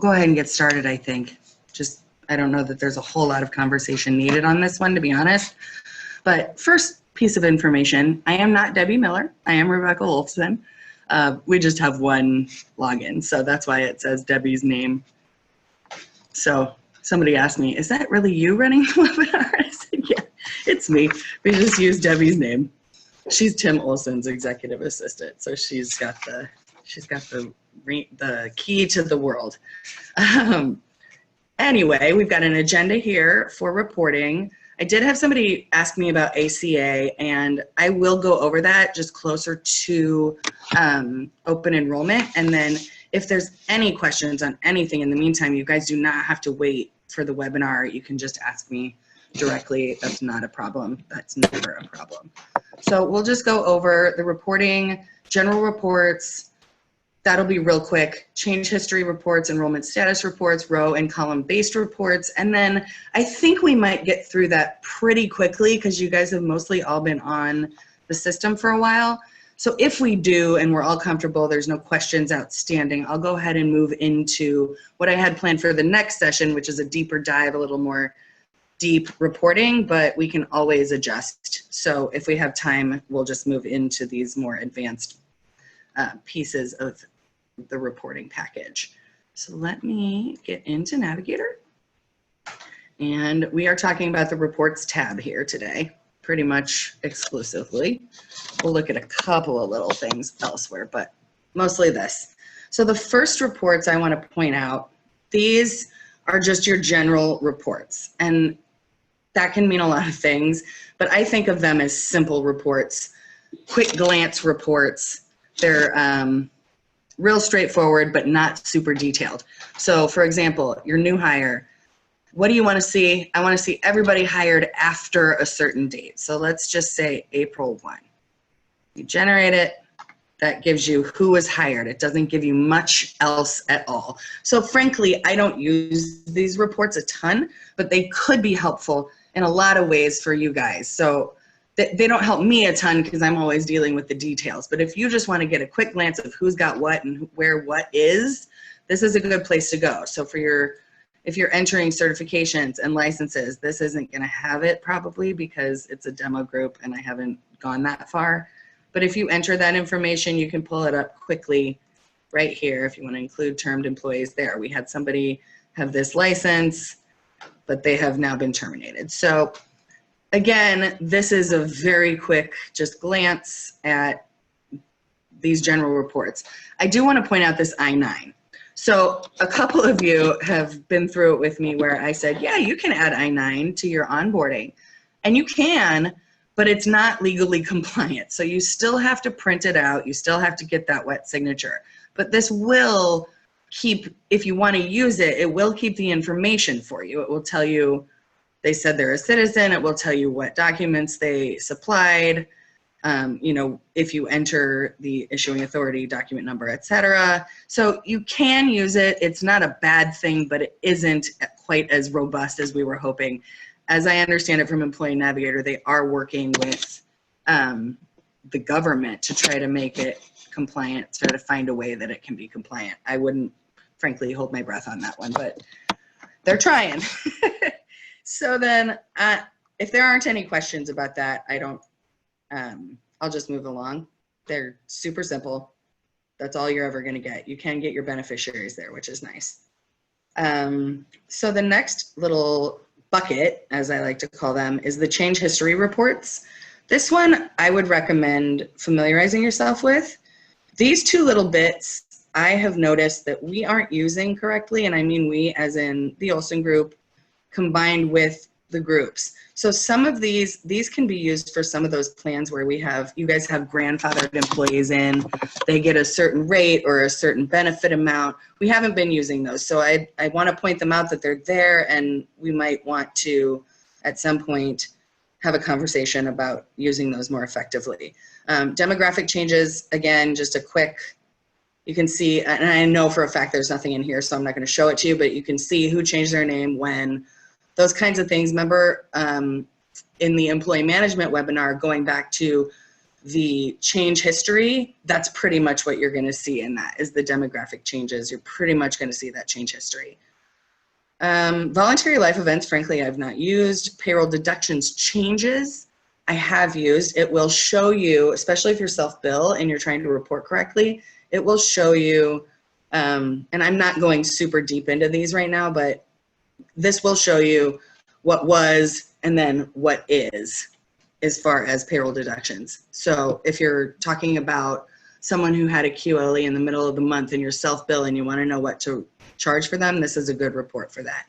we'll go ahead and get started, I think. I don't know that there's a whole lot of conversation needed on this one, to be honest. But first piece of information, I am not Debbie Miller. I am Rebecca Olson. We just have one login, so that's why it says Debbie's name. So somebody asked me, is that really you running the webinar? I said, yeah, it's me. We just use Debbie's name. She's Tim Olson's executive assistant, so she's got the key to the world. Anyway, we've got an agenda here for reporting. I did have somebody ask me about ACA, and I will go over that just closer to open enrollment. And then if there's any questions on anything in the meantime, you guys do not have to wait for the webinar. You can just ask me directly. That's not a problem. That's never a problem. So we'll just go over the reporting, general reports. That'll be real quick. Change history reports, enrollment status reports, row and column based reports. And then I think we might get through that pretty quickly because you guys have mostly all been on the system for a while. So if we do and we're all comfortable, there's no questions outstanding, I'll go ahead and move into what I had planned for the next session, which is a deeper dive, a little more deep reporting, but we can always adjust. So if we have time, we'll just move into these more advanced pieces of the reporting package. So let me get into Navigator. And we are talking about the reports tab here today, pretty much exclusively. We'll look at a couple of little things elsewhere, but mostly this. So the first reports I want to point out, these are just your general reports. And that can mean a lot of things, but I think of them as simple reports, quick glance reports. They're real straightforward, but not super detailed. So for example, your new hire, what do you want to see? I want to see everybody hired after a certain date. So let's just say April 1. You generate it, that gives you who was hired. It doesn't give you much else at all. So frankly, I don't use these reports a ton, but they could be helpful in a lot of ways for you guys. So they don't help me a ton because I'm always dealing with the details. But if you just want to get a quick glance of who's got what and where what is, this is a good place to go. So for if you're entering certifications and licenses, this isn't going to have it probably because it's a demo group and I haven't gone that far. But if you enter that information, you can pull it up quickly right here if you want to include termed employees there. We had somebody have this license, but they have now been terminated. So again, this is a very quick just glance at these general reports. I do want to point out this I-9. So a couple of you have been through it with me where I said, yeah, you can add I-9 to your onboarding. And you can, but it's not legally compliant. So you still have to print it out. You still have to get that wet signature. But this will keep, if you want to use it, it will keep the information for you. It will tell you they said they're a citizen. It will tell you what documents they supplied, you know, if you enter the issuing authority document number, etc. So you can use it. It's not a bad thing, but it isn't quite as robust as we were hoping. As I understand it from Employee Navigator, they are working with the government to try to make it compliant, try to find a way that it can be compliant. I wouldn't, frankly, hold my breath on that one, but they're trying. So then, if there aren't any questions about that, I'll just move along. They're super simple. That's all you're ever going to get. You can get your beneficiaries there, which is nice. So the next little bucket, as I like to call them, is the change history reports. This one I would recommend familiarizing yourself with. These two little bits I have noticed that we aren't using correctly, and I mean we as in the Olson group combined with the groups. So some of these can be used for some of those plans where you guys have grandfathered employees in, they get a certain rate or a certain benefit amount. We haven't been using those. So I want to point them out that they're there, and we might want to, at some point, have a conversation about using those more effectively. Demographic changes, again, just a quick, you can see, and I know for a fact there's nothing in here, so I'm not going to show it to you, but you can see who changed their name, when, those kinds of things. Remember in the employee management webinar, going back to the change history, that's pretty much what you're going to see in that, is the demographic changes. You're pretty much going to see that change history. Voluntary life events, frankly, I've not used. Payroll deductions changes, I have used. It will show you, especially if you're self-bill and you're trying to report correctly, it will show you, and I'm not going super deep into these right now, but this will show you what was and then what is as far as payroll deductions. So if you're talking about someone who had a QLE in the middle of the month and you're self-bill and you want to know what to charge for them, this is a good report for that.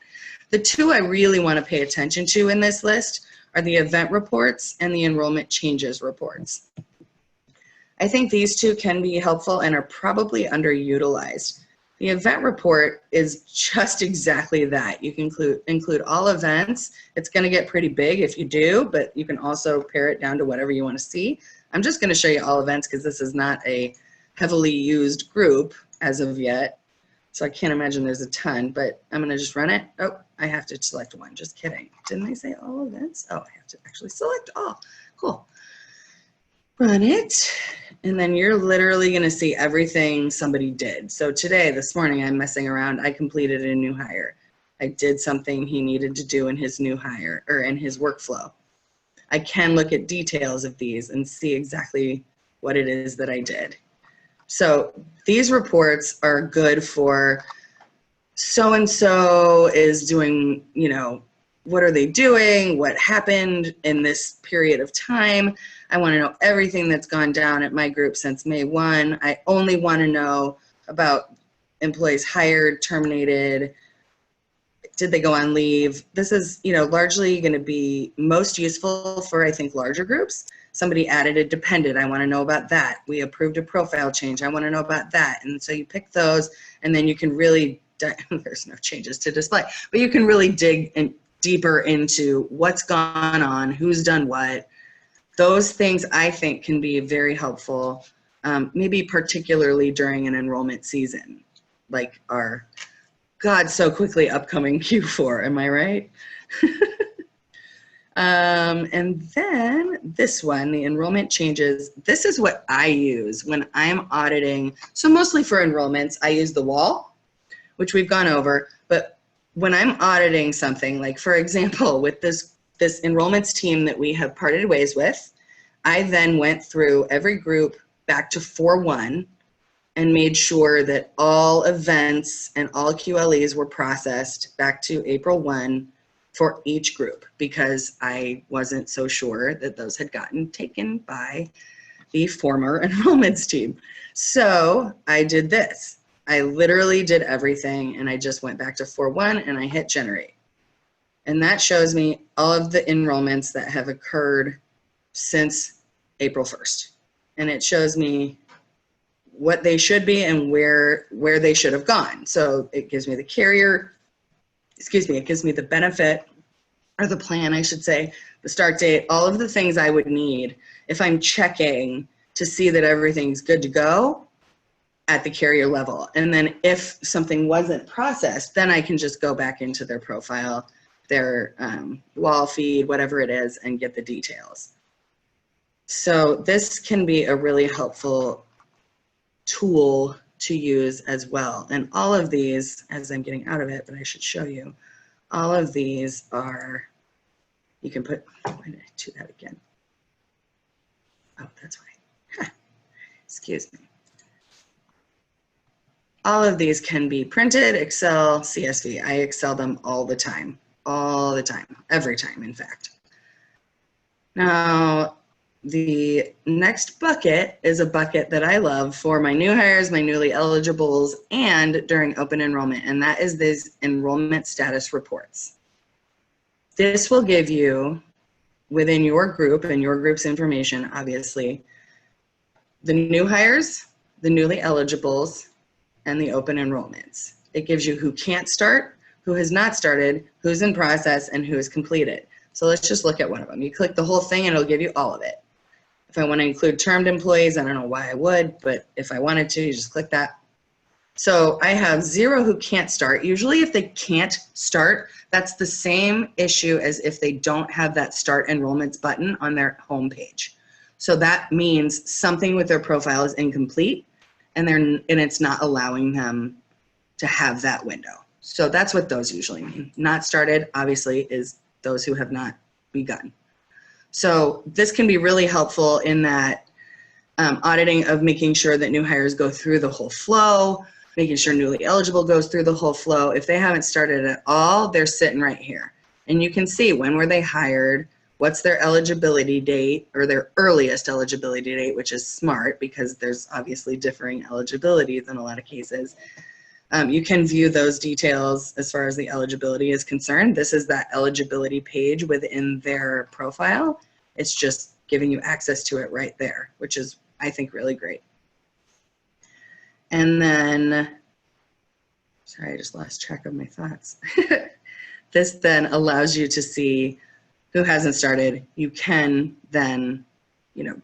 The two I really want to pay attention to in this list are the event reports and the enrollment changes reports. I think these two can be helpful and are probably underutilized. The event report is just exactly that. You can include all events. It's going to get pretty big if you do, but you can also pare it down to whatever you want to see. I'm just going to show you all events because this is not a heavily used group as of yet. So I can't imagine there's a ton, but I'm going to just run it. Oh, I have to select one. Just kidding. Didn't I say all events? Oh, I have to actually select all. Cool. Run it. And then you're literally going to see everything somebody did. So today, this morning, I'm messing around. I completed a new hire. I did something he needed to do in his new hire or in his workflow. I can look at details of these and see exactly what it is that I did. So these reports are good for so-and-so is doing, you know, what are they doing? What happened in this period of time? I want to know everything that's gone down at my group since May 1. I only want to know about employees hired, terminated, did they go on leave? This is, you know, largely going to be most useful for, I think, larger groups. Somebody added a dependent. I want to know about that. We approved a profile change. I want to know about that. And so you pick those, and then you can really, there's no changes to display, but you can really dig in deeper into what's gone on, who's done what. Those things I think can be very helpful, maybe particularly during an enrollment season, like our God so quickly upcoming Q4, am I right? And then this one, the enrollment changes, this is what I use when I'm auditing. So mostly for enrollments, I use the wall, which we've gone over, but when I'm auditing something, like for example, with this enrollments team that we have parted ways with, I then went through every group back to 4-1 and made sure that all events and all QLEs were processed back to April 1 for each group, because I wasn't so sure that those had gotten taken by the former enrollments team. So I did this. I literally did everything, and I just went back to 4-1 and I hit generate. And that shows me all of the enrollments that have occurred since April 1st. And it shows me what they should be and where they should have gone. So it gives me the carrier, it gives me the benefit, or the plan, I should say, the start date, all of the things I would need if I'm checking to see that everything's good to go at the carrier level. And then if something wasn't processed, then I can just go back into their profile, their wall feed, whatever it is, and get the details. So this can be a really helpful tool to use as well. And all of these, as I'm getting out of it, but I should show you, all of these are, you can put, why did I do that again? Oh, that's why. Excuse me. All of these can be printed, Excel, CSV. I Excel them all the time, every time, in fact. Now, the next bucket is a bucket that I love for my new hires, my newly eligibles, and during open enrollment, and that is these enrollment status reports. This will give you, within your group and your group's information, obviously, the new hires, the newly eligibles, and the open enrollments. It gives you who can't start, who has not started, who's in process, and who is completed. So let's just look at one of them. You click the whole thing and it'll give you all of it. If I want to include termed employees, I don't know why I would, but if I wanted to, you just click that. So I have 0 who can't start. Usually if they can't start, that's the same issue as if they don't have that start enrollments button on their home page. So that means something with their profile is incomplete, and it's not allowing them to have that window. So that's what those usually mean. Not started, obviously, is those who have not begun. So this can be really helpful in that auditing of making sure that new hires go through the whole flow, making sure newly eligible goes through the whole flow. If they haven't started at all, they're sitting right here. And you can see when were they hired, what's their eligibility date or their earliest eligibility date, which is smart because there's obviously differing eligibilities in a lot of cases. You can view those details as far as the eligibility is concerned. This is that eligibility page within their profile. It's just giving you access to it right there, which is, I think, really great. And then, sorry, I just lost track of my thoughts. This then allows you to see who hasn't started. You can then,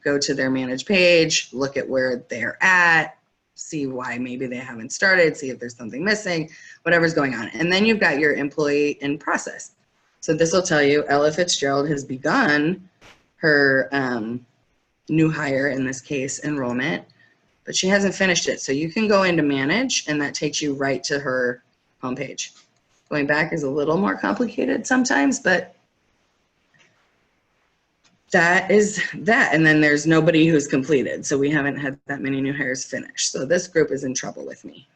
go to their manage page, look at where they're at, see why maybe they haven't started, see if there's something missing, whatever's going on. And then you've got your employee in process. So this will tell you Ella Fitzgerald has begun her new hire, in this case, enrollment, but she hasn't finished it. So you can go into manage, and that takes you right to her homepage. Going back is a little more complicated sometimes, but that is that. And then there's nobody who's completed. So we haven't had that many new hires finish. So this group is in trouble with me.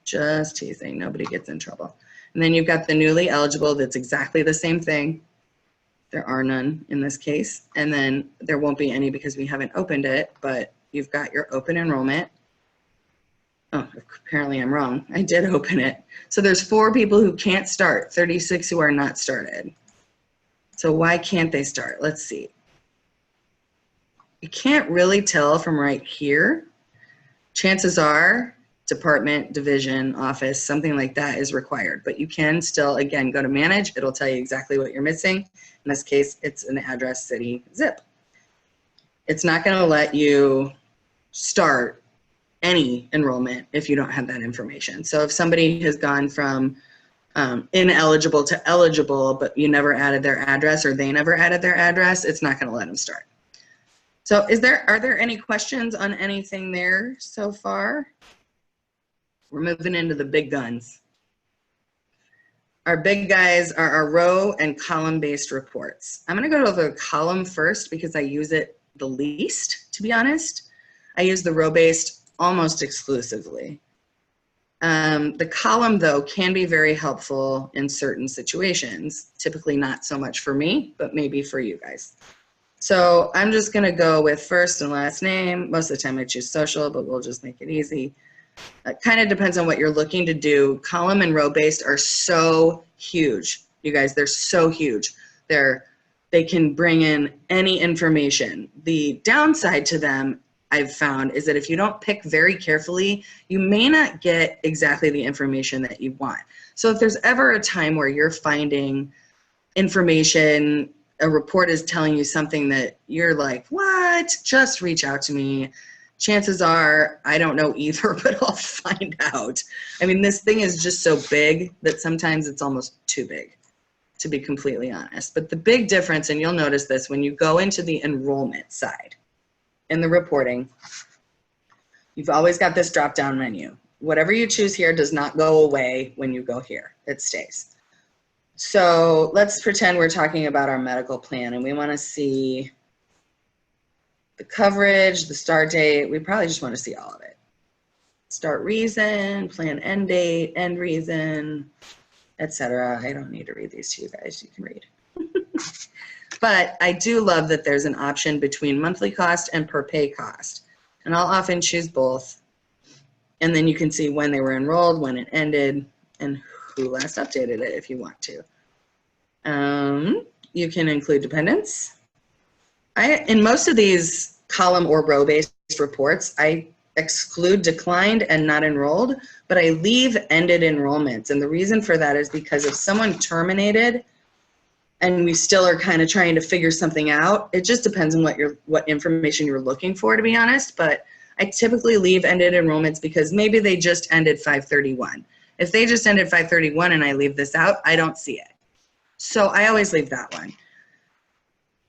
Just teasing, nobody gets in trouble. And then you've got the newly eligible, that's exactly the same thing. There are none in this case. And then there won't be any because we haven't opened it, but you've got your open enrollment. Oh, apparently I'm wrong. I did open it. So there's 4 people who can't start, 36 who are not started. So why can't they start? Let's see. You can't really tell from right here. Chances are department, division, office, something like that is required. But you can still, again, go to manage. It'll tell you exactly what you're missing. In this case, it's an address, city, zip. It's not going to let you start any enrollment if you don't have that information. So if somebody has gone from ineligible to eligible, but you never added their address or they never added their address, it's not going to let them start. So are there any questions on anything there so far? We're moving into the big guns. Our big guys are our row and column-based reports. I'm going to go to the column first because I use it the least, to be honest. I use the row-based almost exclusively. The column, though, can be very helpful in certain situations. Typically not so much for me, but maybe for you guys. So I'm just going to go with first and last name. Most of the time I choose social, but we'll just make it easy. It kind of depends on what you're looking to do. Column and row-based are so huge. You guys, they're so huge. They can bring in any information. The downside to them, I've found, is that if you don't pick very carefully, you may not get exactly the information that you want. So if there's ever a time where you're finding information, a report is telling you something that you're like, what? Just reach out to me. Chances are, I don't know either, but I'll find out. I mean, this thing is just so big that sometimes it's almost too big, to be completely honest. But the big difference, and you'll notice this when you go into the enrollment side in the reporting, you've always got this drop-down menu. Whatever you choose here does not go away when you go here. It stays. So let's pretend we're talking about our medical plan and we want to see the coverage, the start date. We probably just want to see all of it. Start reason, plan end date, end reason, etc. I don't need to read these to you guys. You can read. But I do love that there's an option between monthly cost and per pay cost. And I'll often choose both. And then you can see when they were enrolled, when it ended, and who last updated it if you want to. You can include dependents. In most of these column or row-based reports, I exclude declined and not enrolled, but I leave ended enrollments. And the reason for that is because if someone terminated and we still are kind of trying to figure something out, it just depends on what information you're looking for, to be honest. But I typically leave ended enrollments because maybe they just ended 5/31. If they just ended 5/31 and I leave this out, I don't see it. So I always leave that one.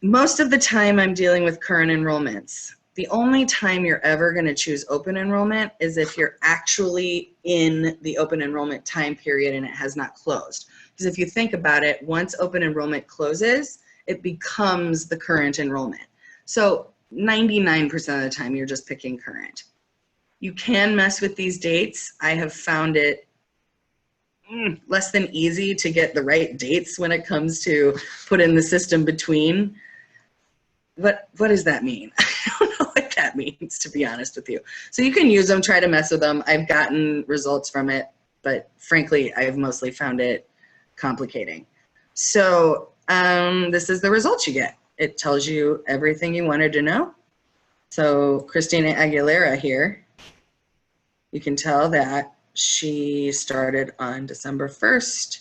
Most of the time I'm dealing with current enrollments. The only time you're ever going to choose open enrollment is if you're actually in the open enrollment time period and it has not closed. Because if you think about it, once open enrollment closes, it becomes the current enrollment. So 99% of the time you're just picking current. You can mess with these dates. I have found it less than easy to get the right dates when it comes to put in the system between. What does that mean? I don't know what that means, to be honest with you. So you can use them, try to mess with them. I've gotten results from it, but frankly, I've mostly found it complicating. So this is the results you get. It tells you everything you wanted to know. So Christina Aguilera here, you can tell that she started on December 1st.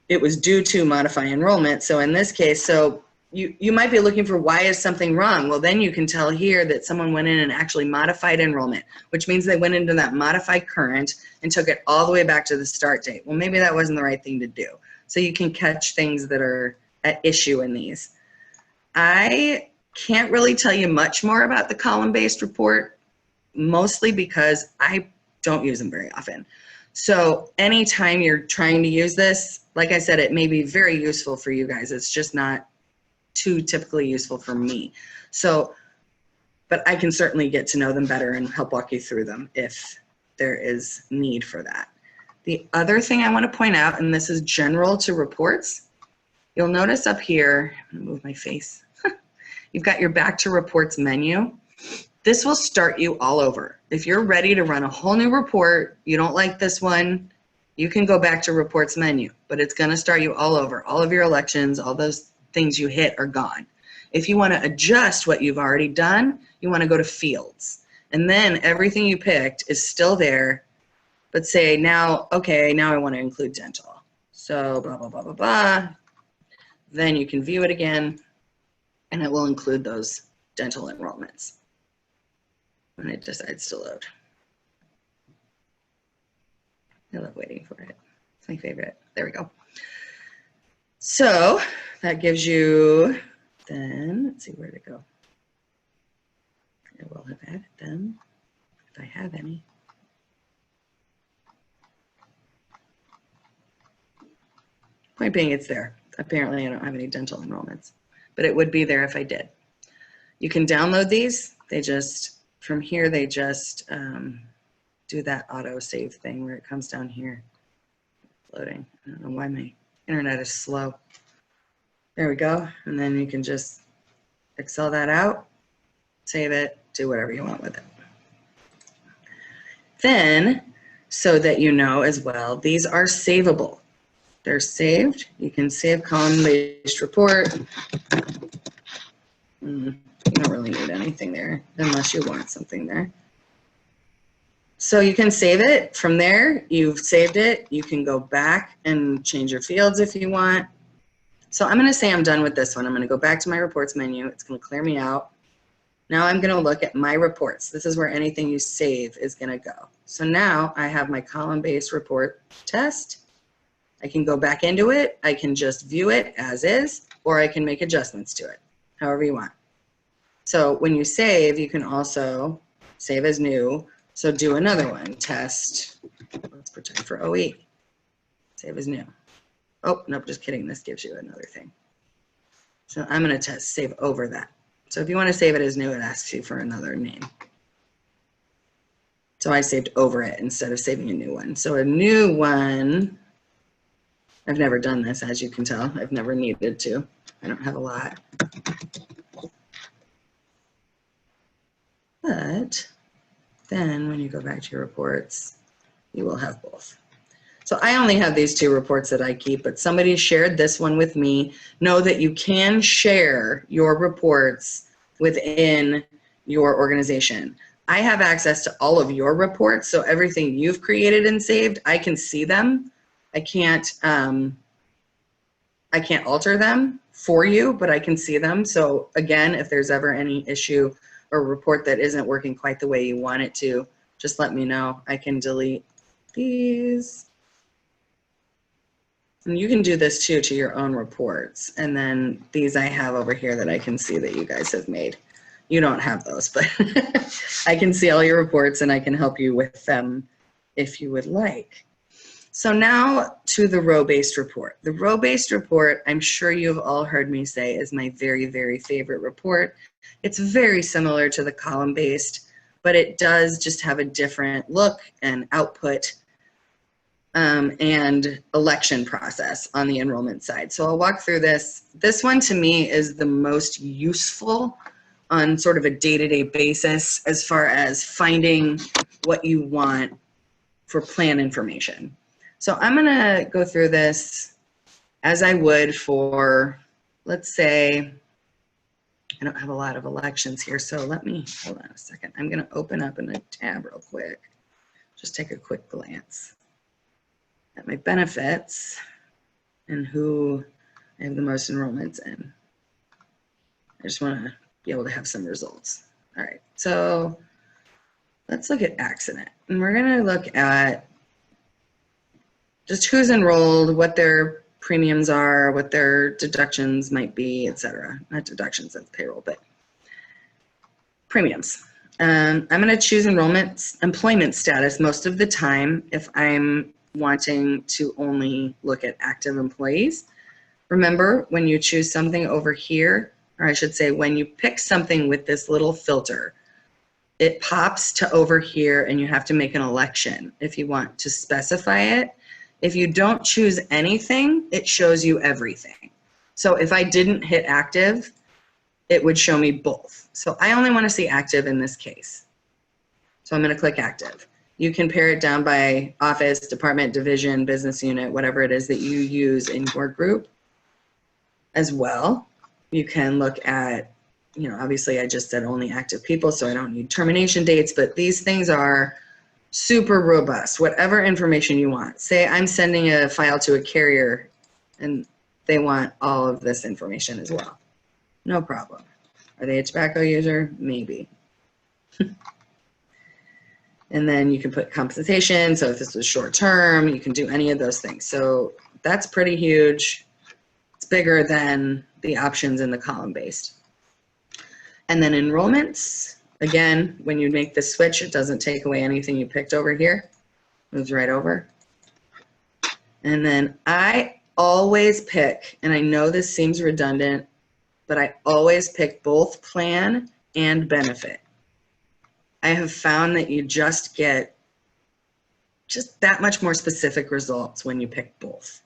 It was due to modify enrollment. So in this case, so you might be looking for why is something wrong? Well, then you can tell here that someone went in and actually modified enrollment, which means they went into that modify current and took it all the way back to the start date. Well, maybe that wasn't the right thing to do. So you can catch things that are at issue in these. I can't really tell you much more about the column-based report, mostly because I don't use them very often. So anytime you're trying to use this, like I said, it may be very useful for you guys. It's just not too typically useful for me. So, but I can certainly get to know them better and help walk you through them if there is need for that. The other thing I want to point out, and this is general to reports, you'll notice up here, I'm gonna move my face, you've got your back to reports menu. This will start you all over. If you're ready to run a whole new report, you don't like this one, you can go back to reports menu, but it's gonna start you all over. All of your elections, all those things you hit are gone. If you want to adjust what you've already done, you want to go to fields. And then everything you picked is still there, but say now, okay, now I want to include dental. So blah, blah, blah, blah, blah. Then you can view it again, and it will include those dental enrollments when it decides to load. I love waiting for it. It's my favorite. There we go. So that gives you, then, let's see where to go. I will have added them, if I have any. Point being, it's there. Apparently, I don't have any dental enrollments, but it would be there if I did. You can download these. They just, from here, they just do that auto save thing where it comes down here. Loading. I don't know why my internet is slow. There we go. And then you can just Excel that out, save it, do whatever you want with it. Then, so that you know as well, these are savable. They're saved. You can save column-based report. You don't really need anything there unless you want something there. So you can save it. From there, you've saved it. You can go back and change your fields if you want. So I'm going to say I'm done with this one. I'm going to go back to my reports menu. It's going to clear me out. Now I'm going to look at my reports. This is where anything you save is going to go. So now I have my column-based report test. I can go back into it. I can just view it as is, or I can make adjustments to it, however you want. So when you save, you can also save as new. So do another one, test, let's pretend for OE, save as new. Oh, nope, just kidding, this gives you another thing. So I'm gonna test save over that. So if you wanna save it as new, it asks you for another name. So I saved over it instead of saving a new one. So a new one, I've never done this, as you can tell. I've never needed to. I don't have a lot. But then when you go back to your reports, you will have both. So I only have these two reports that I keep, but somebody shared this one with me. Know that you can share your reports within your organization. I have access to all of your reports, so everything you've created and saved, I can see them. I can't alter them for you, but I can see them. So again, if there's ever any issue or report that isn't working quite the way you want it to, just let me know. I can delete these. And you can do this too to your own reports. And then these I have over here that I can see that you guys have made. You don't have those, but I can see all your reports and I can help you with them if you would like. So now to the row-based report. The row-based report, I'm sure you've all heard me say, is my very, very favorite report. It's very similar to the column-based, but it does just have a different look and output and election process on the enrollment side. So I'll walk through this. This one to me is the most useful on sort of a day-to-day basis as far as finding what you want for plan information. So I'm gonna go through this as I would for, let's say, I don't have a lot of elections here, so let me, hold on a second. I'm gonna open up in a tab real quick. Just take a quick glance at my benefits and who I have the most enrollments in. I just wanna be able to have some results. All right, so let's look at accident. And we're gonna look at just who's enrolled, what their premiums are, what their deductions might be, et cetera. Not deductions, that's payroll, but premiums. I'm gonna choose employment status most of the time if I'm wanting to only look at active employees. Remember, when you choose something over here, or I should say when you pick something with this little filter, it pops to over here and you have to make an election if you want to specify it. If you don't choose anything, it shows you everything. So if I didn't hit active, it would show me both. So I only want to see active in this case. So I'm going to click active. You can pare it down by office, department, division, business unit, whatever it is that you use in your group as well. You can look at, you know, obviously I just said only active people, so I don't need termination dates, but these things are super robust, whatever information you want. Say I'm sending a file to a carrier and they want all of this information as well. No problem. Are they a tobacco user? Maybe. And then you can put compensation. So if this was short term, you can do any of those things. So that's pretty huge. It's bigger than the options in the column based. And then enrollments. Again, when you make the switch, it doesn't take away anything you picked over here. Moves right over. And then I always pick, and I know this seems redundant, but I always pick both plan and benefit. I have found that you just get just that much more specific results when you pick both.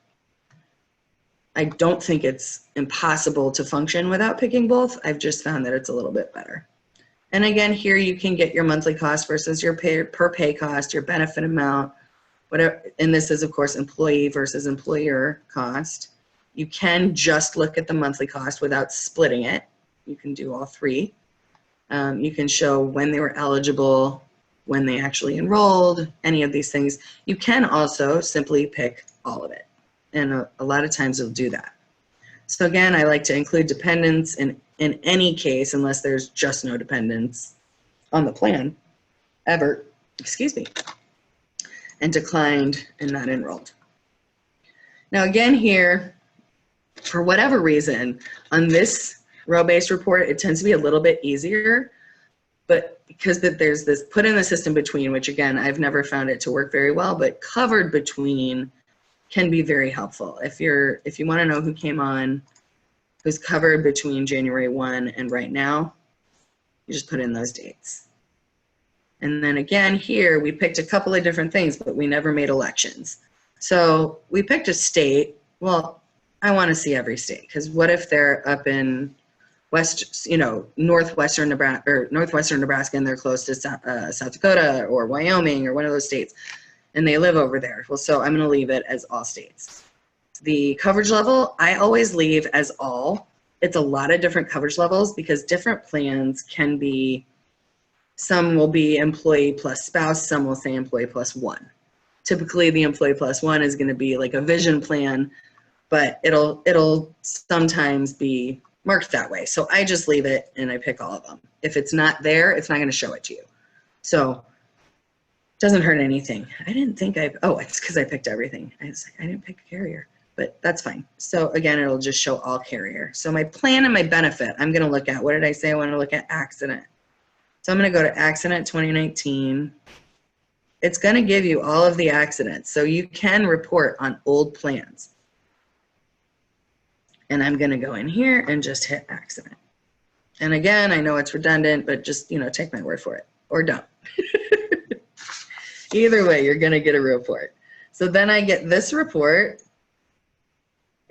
I don't think it's impossible to function without picking both. I've just found that it's a little bit better. And again, here you can get your monthly cost versus your per pay cost, your benefit amount, whatever. And this is, of course, employee versus employer cost. You can just look at the monthly cost without splitting it. You can do all three. You can show when they were eligible, when they actually enrolled, any of these things. You can also simply pick all of it. And a lot of times it'll do that. So again, I like to include dependents in any case, unless there's just no dependents on the plan ever, excuse me, and declined and not enrolled. Now again here, for whatever reason, on this row-based report, it tends to be a little bit easier, but because there's this put in the system between, which again, I've never found it to work very well, but covered between can be very helpful. If you want to know who came on, who's covered between January 1 and right now, you just put in those dates. And then again here, we picked a couple of different things, but we never made elections. So we picked a state. Well, I want to see every state, because what if they're up in northwestern Nebraska and they're close to South Dakota or Wyoming or one of those states, and they live over there. Well, so I'm going to leave it as all states. The coverage level, I always leave as all. It's a lot of different coverage levels because different plans can be, some will be employee plus spouse, some will say employee plus one. Typically the employee plus one is going to be like a vision plan, but it'll sometimes be marked that way. So I just leave it and I pick all of them. If it's not there, it's not going to show it to you. So it doesn't hurt anything. I didn't think oh, it's because I picked everything. I was like, I didn't pick a carrier. but that's fine. So again, it'll just show all carrier. So my plan and my benefit, I'm gonna look at, what did I say? I wanna look at accident. So I'm gonna go to accident 2019. It's gonna give you all of the accidents. So you can report on old plans. And I'm gonna go in here and just hit accident. And again, I know it's redundant, but just, you know, take my word for it, or don't. Either way, you're gonna get a report. So then I get this report,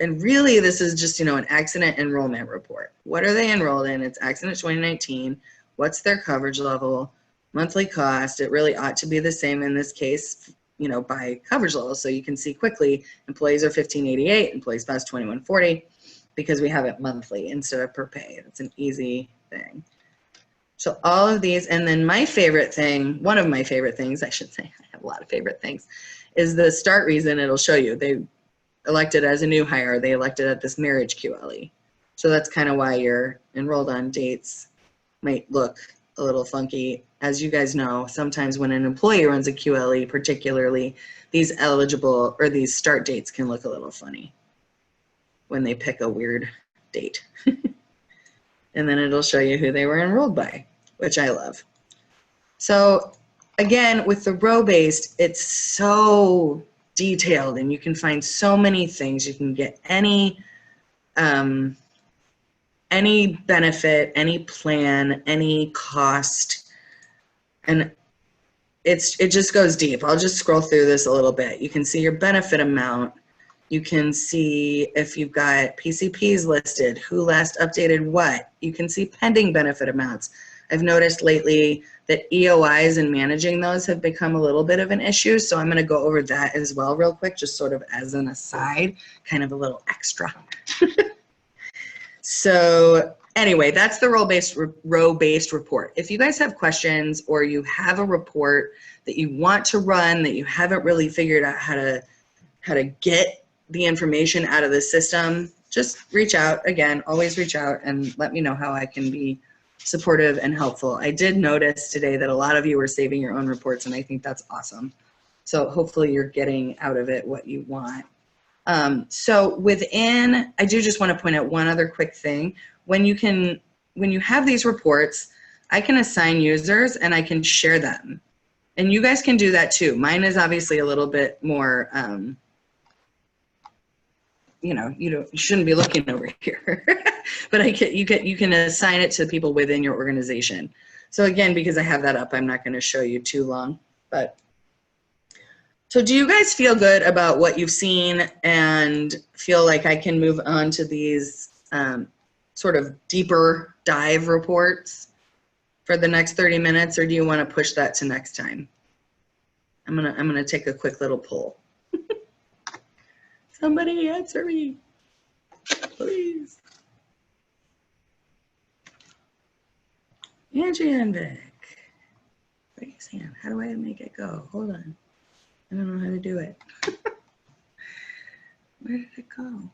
and really this is just, you know, an accident enrollment report. What are they enrolled in? It's accident 2019. What's their coverage level? Monthly cost. It really ought to be the same in this case, you know, by coverage level. So you can see quickly, employees are 1588, employee spouse 2140, because we have it monthly instead of per pay. It's an easy thing. So all of these, and then my favorite thing, one of my favorite things, I should say, I have a lot of favorite things, is the start reason. It'll show you they elected as a new hire, they elected at this marriage QLE. So that's kind of why your enrolled on dates might look a little funky. As you guys know, sometimes when an employee runs a QLE, particularly, these eligible or these start dates can look a little funny when they pick a weird date. And then it'll show you who they were enrolled by, which I love. So again, with the row-based, it's so detailed and you can find so many things. You can get any benefit, any plan, any cost, and it just goes deep. I'll just scroll through this a little bit. You can see your benefit amount. You can see if you've got PCPs listed, who last updated what. You can see pending benefit amounts. I've noticed lately that EOIs and managing those have become a little bit of an issue, so I'm going to go over that as well real quick, just sort of as an aside, kind of a little extra. So anyway, that's the row-based report. If you guys have questions or you have a report that you want to run that you haven't really figured out how to get the information out of the system, just reach out. Again, always reach out and let me know how I can be supportive and helpful. I did notice today that a lot of you are saving your own reports, and I think that's awesome. So hopefully you're getting out of it what you want. So within, I do just want to point out one other quick thing. When you have these reports, I can assign users and I can share them. And you guys can do that too. Mine is obviously a little bit more, you know, you shouldn't be looking over here, but you can assign it to people within your organization. So again, because I have that up, I'm not going to show you too long, but. So do you guys feel good about what you've seen and feel like I can move on to these sort of deeper dive reports for the next 30 minutes, or do you want to push that to next time? I'm gonna take a quick little poll. Somebody answer me, please. Angie and Vic. Raise hand. How do I make it go? Hold on. I don't know how to do it. Where did it go?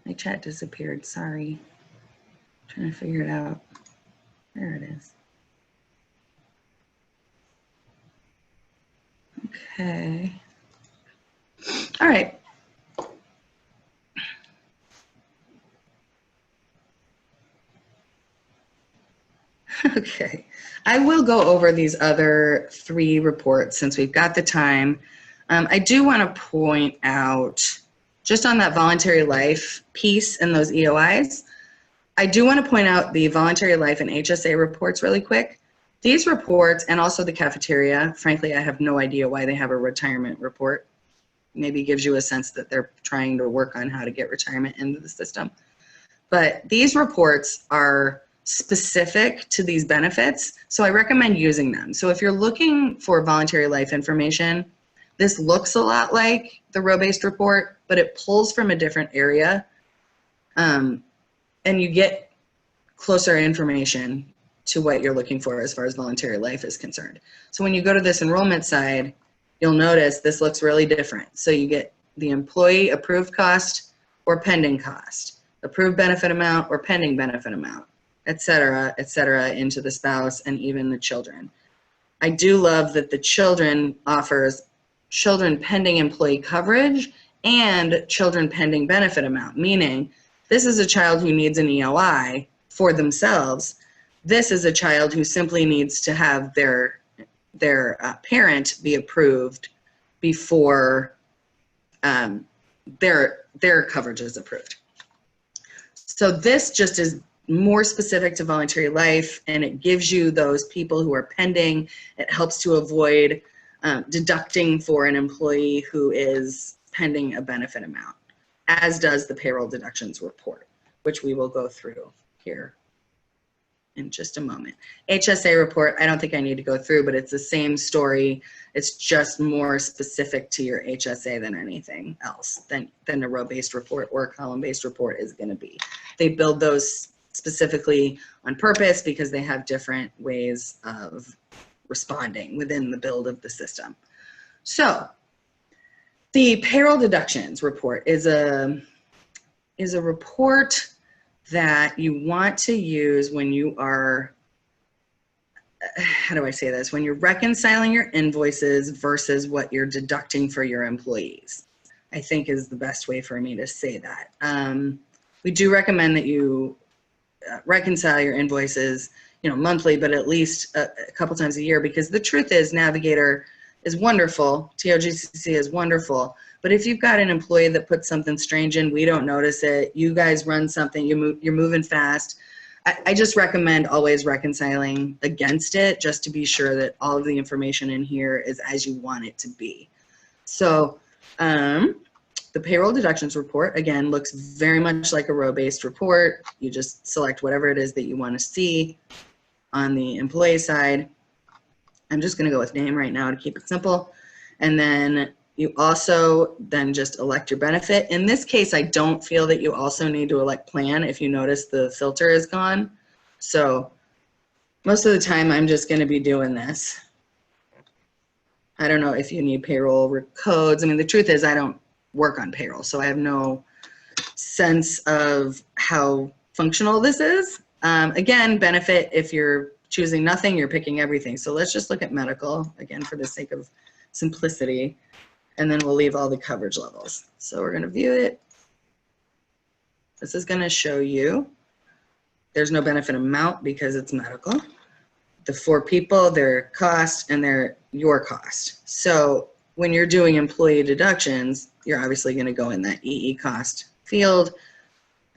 My chat disappeared, sorry. I'm trying to figure it out. There it is. Okay. All right. Okay, I will go over these other 3 reports since we've got the time. I do want to point out, just on that voluntary life piece and those EOIs, I do want to point out the voluntary life and HSA reports really quick. These reports, and also the cafeteria, frankly, I have no idea why they have a retirement report. Maybe gives you a sense that they're trying to work on how to get retirement into the system. But these reports are specific to these benefits, so I recommend using them. So if you're looking for voluntary life information, this looks a lot like the row-based report, but it pulls from a different area, and you get closer information to what you're looking for as far as voluntary life is concerned. So when you go to this enrollment side, you'll notice this looks really different. So you get the employee approved cost or pending cost, approved benefit amount or pending benefit amount, et cetera, into the spouse and even the children. I do love that the children offers children pending employee coverage and children pending benefit amount, meaning this is a child who needs an EOI for themselves. This is a child who simply needs to have their parent be approved before their coverage is approved. So this just is more specific to voluntary life, and it gives you those people who are pending. It helps to avoid deducting for an employee who is pending a benefit amount, as does the payroll deductions report, which we will go through here in just a moment. HSA report, I don't think I need to go through, but it's the same story. It's just more specific to your HSA than anything else than a row-based report or a column-based report is going to be. They build those specifically on purpose because they have different ways of responding within the build of the system. So the payroll deductions report is a report that you want to use when you are, how do I say this? When you're reconciling your invoices versus what you're deducting for your employees, I think is the best way for me to say that. We do recommend that you reconcile your invoices, monthly, but at least a couple times a year, because the truth is Navigator is wonderful, TOGCC is wonderful, but if you've got an employee that puts something strange in, we don't notice it, you guys run something, you're moving fast, I just recommend always reconciling against it just to be sure that all of the information in here is as you want it to be. So the payroll deductions report, again, looks very much like a row-based report. You just select whatever it is that you want to see on the employee side. I'm just going to go with name right now to keep it simple. And then you also then just elect your benefit. In this case, I don't feel that you also need to elect plan if you notice the filter is gone. So most of the time I'm just going to be doing this. I don't know if you need payroll codes. I mean, the truth is I don't work on payroll, so I have no sense of how functional this is. Again, benefit, if you're choosing nothing, you're picking everything. So let's just look at medical, again, for the sake of simplicity, and then we'll leave all the coverage levels. So we're gonna view it. This is gonna show you there's no benefit amount because it's medical. The 4 people, their cost, and your cost. So when you're doing employee deductions, you're obviously gonna go in that EE cost field.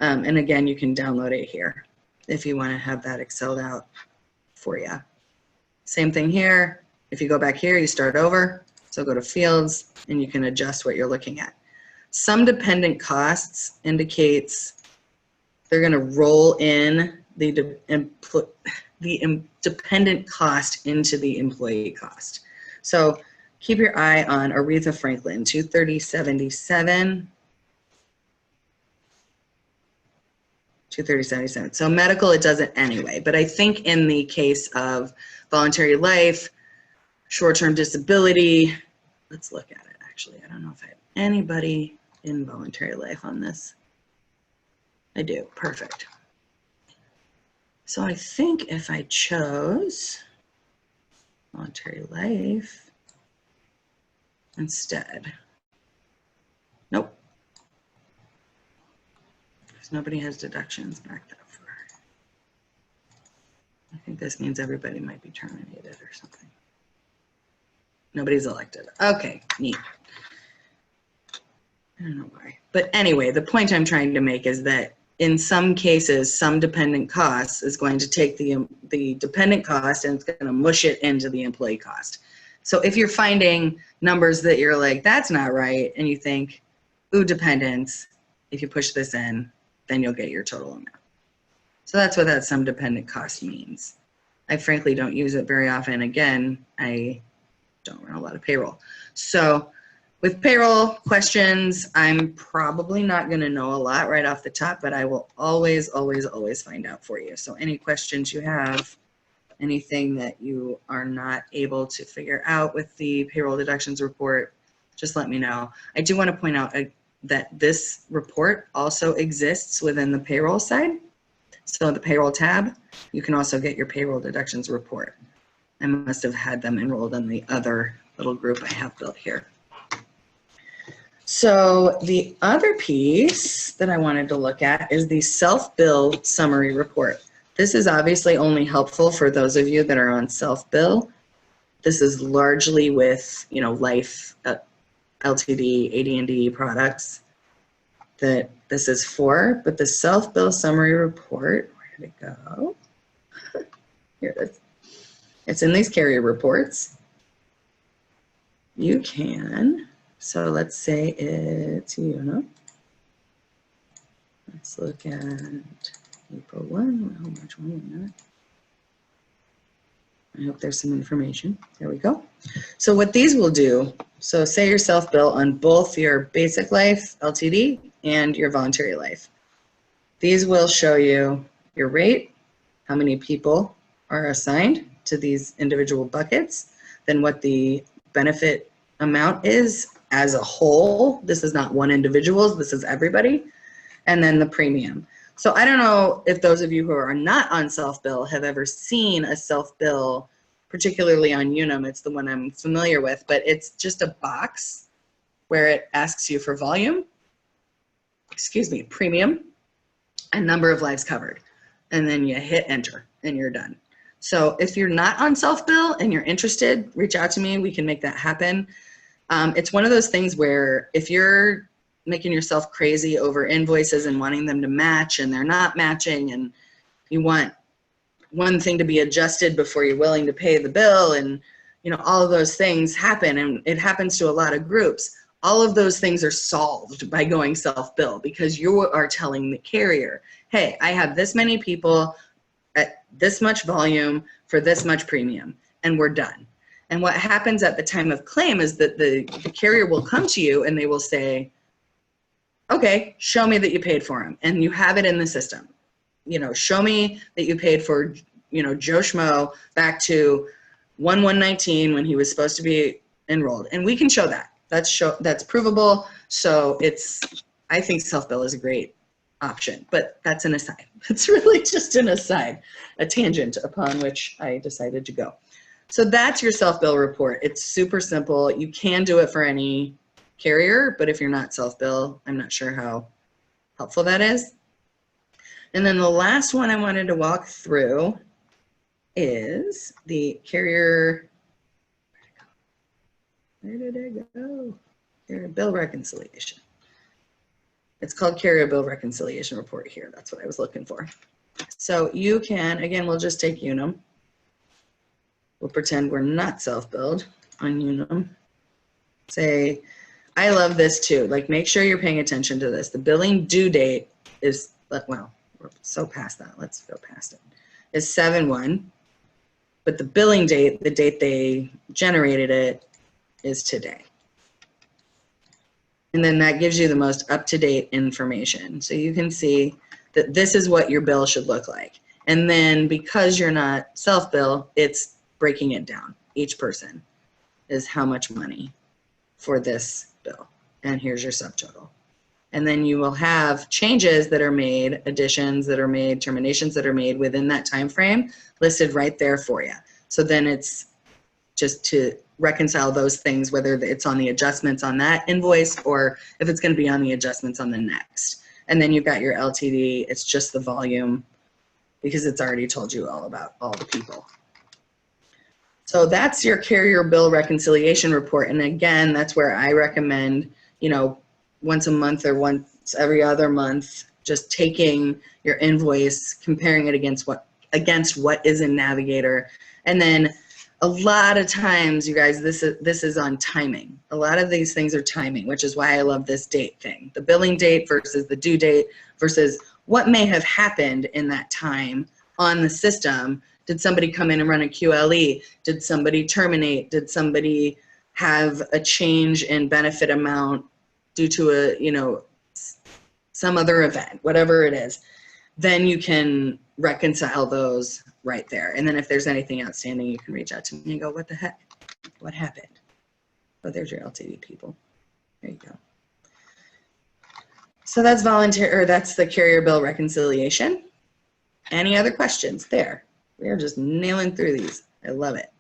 And again, you can download it here if you wanna have that Excel'd out for you. Same thing here. If you go back here, you start over. So go to fields and you can adjust what you're looking at. Some dependent costs indicates they're gonna roll in the dependent cost into the employee cost. So keep your eye on Aretha Franklin, 23077. 23077. So medical, it doesn't anyway, but I think in the case of voluntary life, short-term disability, let's look at it actually. I don't know if I have anybody in voluntary life on this. I do, perfect. So I think if I chose voluntary life instead, nope. Nobody has deductions back that far. I think this means everybody might be terminated or something. Nobody's elected. Okay, neat. I don't know why. But anyway, the point I'm trying to make is that in some cases, some dependent costs is going to take the dependent cost and it's going to mush it into the employee cost. So if you're finding numbers that you're like, that's not right, and you think, ooh, dependents, if you push this in, then you'll get your total amount. So that's what that some dependent cost means. I frankly don't use it very often. Again, I don't run a lot of payroll. So with payroll questions, I'm probably not gonna know a lot right off the top, but I will always, always, always find out for you. So any questions you have, anything that you are not able to figure out with the payroll deductions report, just let me know. I do wanna point out that this report also exists within the payroll side. So the payroll tab, you can also get your payroll deductions report. I must have had them enrolled in the other little group I have built here. So the other piece that I wanted to look at is the self-bill summary report. This is obviously only helpful for those of you that are on self-bill. This is largely with, you know, life, LTD, AD&D products that this is for, but the self-bill summary report, where did it go? Here it is. It's in these carrier reports. You can, so let's say it's, you know, let's look at April 1, how much one? I hope there's some information. There we go. So what these will do, so say your self-bill on both your basic life, LTD, and your voluntary life. These will show you your rate, how many people are assigned to these individual buckets, then what the benefit amount is as a whole. This is not one individual's, this is everybody, and then the premium. So I don't know if those of you who are not on self-bill have ever seen a self-bill, particularly on Unum. It's the one I'm familiar with, but it's just a box where it asks you for volume, premium, and number of lives covered. And then you hit enter and you're done. So if you're not on self-bill and you're interested, reach out to me, we can make that happen. It's one of those things where if you're making yourself crazy over invoices and wanting them to match and they're not matching, and you want one thing to be adjusted before you're willing to pay the bill, and you know, all of those things happen, and it happens to a lot of groups. All of those things are solved by going self-bill, because you are telling the carrier, hey, I have this many people at this much volume for this much premium, and we're done. And what happens at the time of claim is that the carrier will come to you and they will say, okay, show me that you paid for him, and you have it in the system. You know, show me that you paid for, you know, Joe Schmo back to 1/1/19 when he was supposed to be enrolled, and we can show that. That's provable. So I think self-bill is a great option, but that's an aside. It's really just an aside, a tangent upon which I decided to go. So that's your self-bill report. It's super simple. You can do it for any carrier, but if you're not self-bill, I'm not sure how helpful that is. And then the last one I wanted to walk through is the carrier, where did it go? Carrier bill reconciliation. It's called carrier bill reconciliation report here. That's what I was looking for. So you can, again, we'll just take Unum. We'll pretend we're not self-billed on Unum. Say, I love this too. Like, make sure you're paying attention to this. The billing due date is, well, we're so past that. Let's go past it. Is 7/1, but the billing date, the date they generated it, is today. And then that gives you the most up-to-date information. So you can see that this is what your bill should look like. And then because you're not self-bill, it's breaking it down. Each person is how much money for this bill. And here's your subtotal. And then you will have changes that are made, additions that are made, terminations that are made within that time frame listed right there for you. So then it's just to reconcile those things, whether it's on the adjustments on that invoice or if it's going to be on the adjustments on the next. And then you've got your LTD. It's just the volume because it's already told you all about all the people. So that's your carrier bill reconciliation report. And again, that's where I recommend, you know, once a month or once every other month, just taking your invoice, comparing it against what is in Navigator. And then a lot of times, you guys, this is on timing. A lot of these things are timing, which is why I love this date thing. The billing date versus the due date versus what may have happened in that time on the system. Did somebody come in and run a QLE? Did somebody terminate? Did somebody have a change in benefit amount due to a, you know, some other event, whatever it is? Then you can reconcile those right there. And then if there's anything outstanding, you can reach out to me and go, what the heck? What happened? Oh, there's your LTD people. There you go. So that's voluntary, or that's the carrier bill reconciliation. Any other questions there? We are just nailing through these. I love it.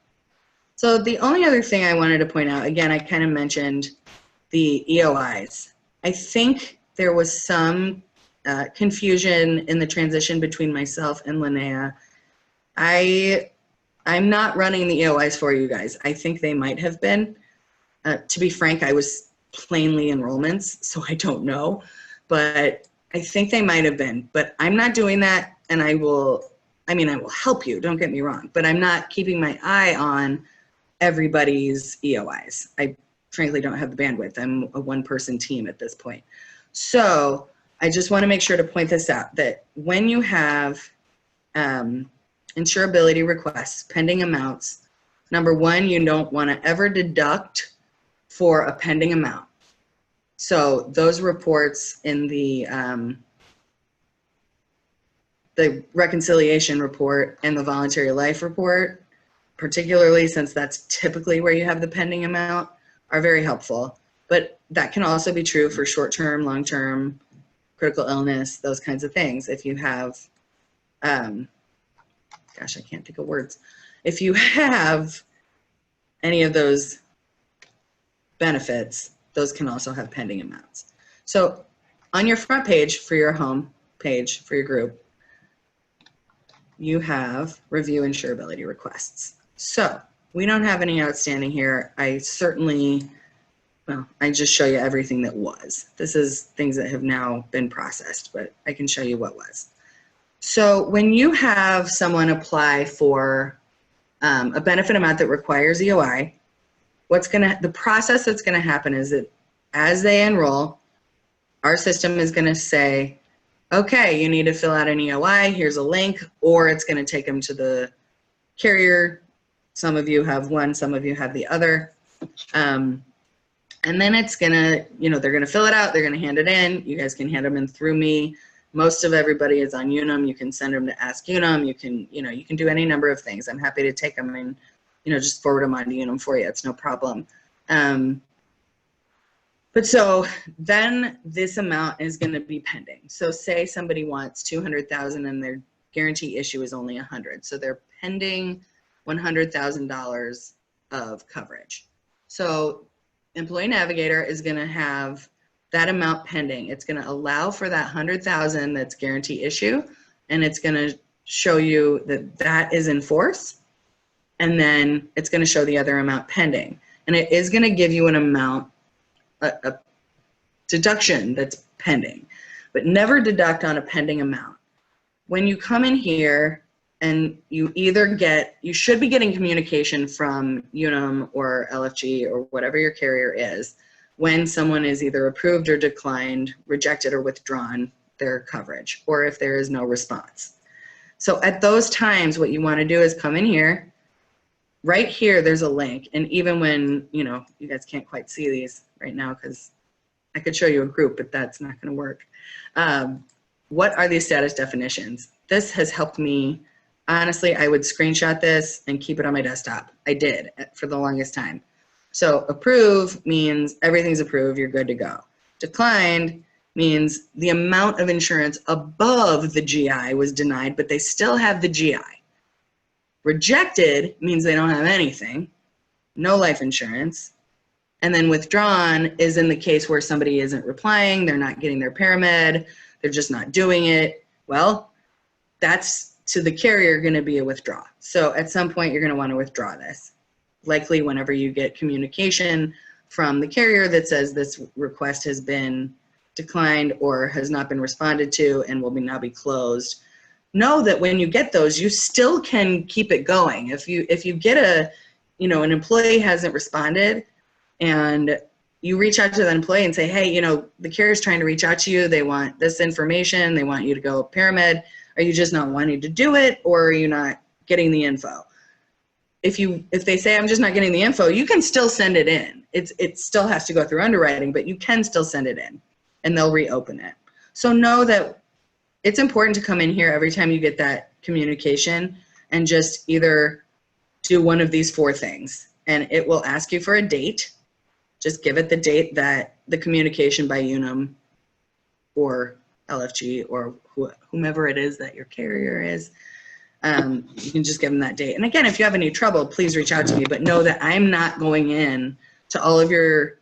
So the only other thing I wanted to point out, again, I kind of mentioned the EOIs. I think there was some confusion in the transition between myself and Linnea. I'm not running the EOIs for you guys. I think they might have been. To be frank, I was plainly enrollments, so I don't know. But I think they might have been. But I'm not doing that, and I will help you, don't get me wrong. But I'm not keeping my eye on everybody's EOIs. I frankly don't have the bandwidth. I'm a one-person team at this point. So I just want to make sure to point this out, that when you have insurability requests, pending amounts, number one, you don't want to ever deduct for a pending amount. So those reports in the reconciliation report and the voluntary life report, particularly since that's typically where you have the pending amount, are very helpful. But that can also be true for short-term, long-term, critical illness, those kinds of things. If you have, gosh, I can't think of words. If you have any of those benefits, those can also have pending amounts. So on your front page for your home page for your group, you have review insurability requests. So we don't have any outstanding here. I certainly, well, I just show you everything that was. This is things that have now been processed, but I can show you what was. So when you have someone apply for a benefit amount that requires EOI, the process that's gonna happen is that as they enroll, our system is gonna say, okay, you need to fill out an EOI, here's a link, or it's gonna take them to the carrier. Some of you have one, some of you have the other. And then it's gonna, they're gonna fill it out, they're gonna hand it in, you guys can hand them in through me. Most of everybody is on Unum. You can send them to Ask Unum. You can do any number of things. I'm happy to take them and, just forward them on to Unum for you. It's no problem. But so then this amount is going to be pending. So say somebody wants $200,000 and their guarantee issue is only $100,000. So they're pending $100,000 of coverage. So Employee Navigator is going to have that amount pending. It's going to allow for that $100,000 that's guarantee issue, and it's going to show you that that is in force, and then it's going to show the other amount pending. And it is going to give you an amount, a deduction that's pending, but never deduct on a pending amount. When you come in here and you should be getting communication from Unum or LFG or whatever your carrier is, when someone is either approved or declined, rejected or withdrawn their coverage, or if there is no response. So at those times, what you want to do is come in here. Right here, there's a link. And even when, you guys can't quite see these right now because I could show you a group, but that's not going to work. What are these status definitions? This has helped me. Honestly, I would screenshot this and keep it on my desktop. I did for the longest time. So approve means everything's approved, you're good to go. Declined means the amount of insurance above the GI was denied, but they still have the GI. Rejected means they don't have anything, no life insurance. And then withdrawn is in the case where somebody isn't replying, they're not getting their paramed, they're just not doing it. Well, that's to the carrier going to be a withdraw. So at some point you're going to want to withdraw this. Likely whenever you get communication from the carrier that says this request has been declined or has not been responded to and will now be closed. Know that when you get those, you still can keep it going. If you get an employee hasn't responded and you reach out to that employee and say, hey, the carrier's trying to reach out to you, they want this information, they want you to go paramed. Are you just not wanting to do it, or are you not getting the info? If they say, I'm just not getting the info, you can still send it in. It still has to go through underwriting, but you can still send it in and they'll reopen it. So know that it's important to come in here every time you get that communication and just either do one of these 4 things. And it will ask you for a date. Just give it the date that the communication by Unum or LFG or whomever it is that your carrier is, you can just give them that date. And again, if you have any trouble, please reach out to me, but know that I'm not going in to all of your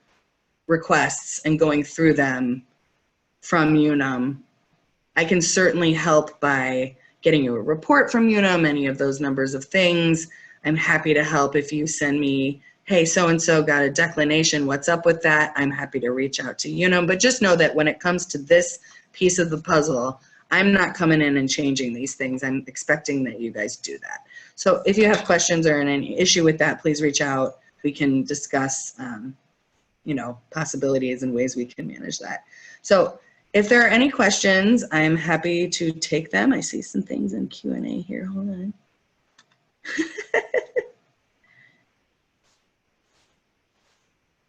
requests and going through them from Unum. I can certainly help by getting you a report from Unum, any of those numbers of things. I'm happy to help if you send me, hey, so-and-so got a declination, what's up with that? I'm happy to reach out to Unum, but just know that when it comes to this piece of the puzzle, I'm not coming in and changing these things. I'm expecting that you guys do that. So if you have questions or any issue with that, please reach out. We can discuss, you know, possibilities and ways we can manage that. So if there are any questions, I'm happy to take them. I see some things in Q&A here. Hold on.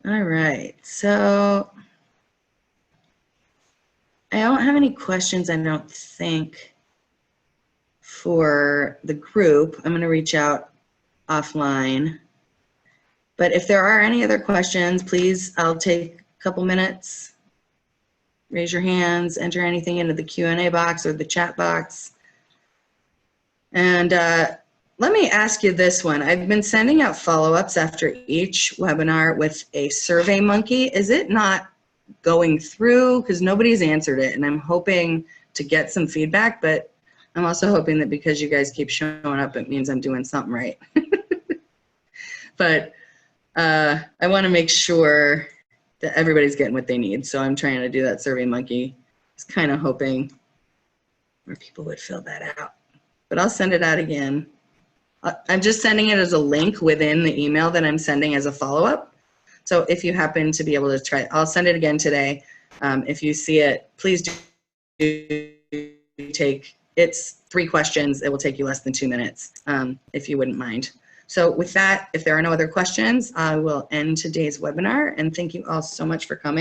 All right, so I don't have any questions, I don't think, for the group. I'm going to reach out offline. But if there are any other questions, please, I'll take a couple minutes. Raise your hands, enter anything into the Q&A box or the chat box. And let me ask you this one. I've been sending out follow-ups after each webinar with a Survey Monkey. Is it not going through? Because nobody's answered it, and I'm hoping to get some feedback, but I'm also hoping that because you guys keep showing up, it means I'm doing something right. But I want to make sure that everybody's getting what they need, so I'm trying to do that Survey Monkey. I was kind of hoping more people would fill that out, but I'll send it out again. I'm just sending it as a link within the email that I'm sending as a follow-up. So if you happen to be able to try, I'll send it again today. If you see it, please do take, it's 3 questions. It will take you less than 2 minutes, if you wouldn't mind. So with that, if there are no other questions, I will end today's webinar, and thank you all so much for coming.